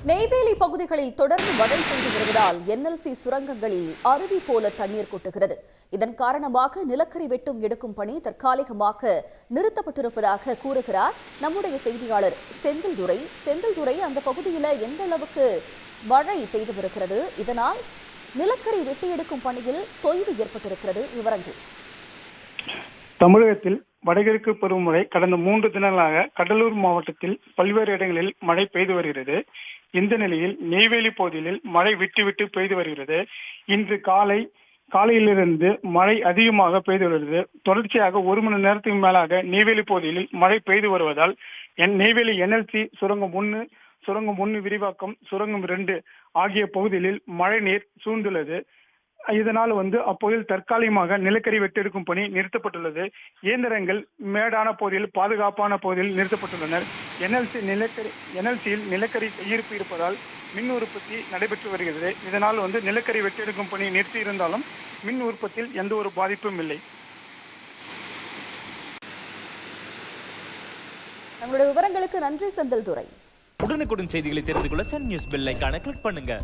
நெய்வேலி பகுதிகளில் தொடர்ந்து மழை பெய்து வருவதால் NLC சுரங்கங்களில் அருவி போல தண்ணீர் கொட்டுகிறது. இதன் காரணமாக நிலக்கரி வெட்டும் எடுக்கும் பணி தற்காலிகமாக நிறுத்தப்பட்டிருப்பதாக கூறுகிறார் நம்முடைய செய்தியாளர் செந்தில்துரை. செந்தில்துரை, அந்த பகுதியில் எந்த அளவுக்கு மழை பெய்து வருகிறது, இதனால் நிலக்கரி வெட்டி எடுக்கும் பணியில் தொய்வு ஏற்பட்டிருக்கிறது, விவரங்கள். தமிழகத்தில் வடகிழக்கு பருவமழை கடந்த 3 தினங்களாக கடலூர் மாவட்டத்தில் பல்வேறு இடங்களில் மழை பெய்து வருகிறது. இந்த நிலையில் நெய்வேலி பகுதியில் மழை விட்டு விட்டு பெய்து வருகிறது. இன்று காலையிலிருந்து மழை அதிகமாக பெய்து வருகிறது. தொடர்ச்சியாக 1 மணி நேரத்துக்கு மேலாக நெய்வேலி பகுதியில் மழை பெய்து வருவதால் நெய்வேலி NLC சுரங்கம் 1, சுரங்கம் 1 விரிவாக்கம், சுரங்கம் 2 ஆகிய பகுதிகளில் மழை நீர் சூழ்ந்துள்ளது. இதனால் அப்பகுதியில் தற்காலிகமாக நிலக்கரி வெட்டெடுக்கும் பணி நிறுத்தப்பட்டுள்ளது. இயந்திரங்கள் மேடான பகுதியில், பாதுகாப்பான பகுதியில் நிறுத்தப்பட்டுள்ளனர். NLCயில் நிலக்கரி கையிருப்பு இருப்பதால் மின் உற்பத்தி நடைபெற்று வருகிறது. இதனால் நிலக்கரி வெட்டெடுக்கும் பணி நிறுத்தி இருந்தாலும் மின் உற்பத்தியில் எந்த ஒரு பாதிப்பும் இல்லை. தங்களுடைய விவரங்களுக்கு நன்றி செந்தில்துரை. உடனுக்குடன் செய்திகளை தெரிந்து கொள்ள சன் நியூஸ் பெல் ஐகானை கிளிக் பண்ணுங்க.